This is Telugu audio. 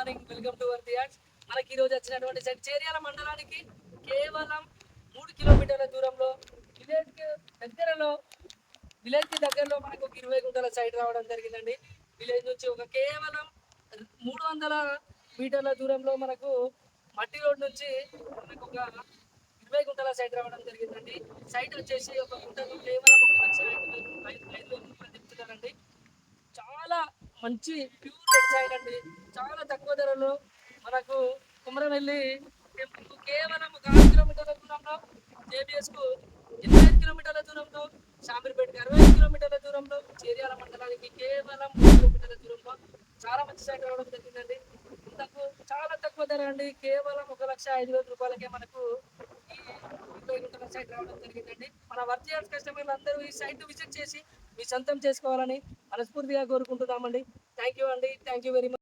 Morning, welcome to work yards. మనకి ఈరోజు వచ్చినటువంటి సైట్ చేర్యాల మండలానికి కేవలం 3 కిలోమీటర్ల దూరంలో విలేజ్ కి దగ్గరలో మనకు ఒక 20 గుంటల సైట్ రావడం జరిగిందండి. విలేజ్ నుంచి ఒక కేవలం 300 మీటర్ల దూరంలో మనకు మట్టి రోడ్ నుంచి మనకు ఒక 20 గుంటల సైట్ రావడం జరిగిందండి. సైట్ వచ్చేసి ఒక గుంటకు కేవలం 1,05,000 రూపాయలు చెప్తున్నారండి. చాలా మంచి ప్యూర్ రెడ్ సాయిల్ అండి. చాలా తక్కువ ధరలో మనకు కుమరవెల్లి టెంపుల్కు కేవలం ఒక 6 కిలోమీటర్ల దూరంలో, జేబీఎస్కు 25 కిలోమీటర్ల దూరంలో, షామీర్పేటకి 65 కిలోమీటర్ల దూరంలో, చేర్యాల మండలానికి కేవలం 3 కిలోమీటర్ల దూరంలో చాలా మంచి సైట్ రావడం జరిగిందండి. ఇంతకు చాలా తక్కువ ధర అండి. కేవలం 1,05,000 రూపాయలకే మనకు ఈ 20 గుంటల సైట్ రావడం జరిగిందండి. మన వర్క్ యార్డ్స్ కస్టమర్లు అందరూ ఈ సైట్ విజిట్ చేసి మీ సొంతం చేసుకోవాలని మనస్ఫూర్తిగా కోరుకుంటున్నామండి. థ్యాంక్ యూ అండి. Thank you very much.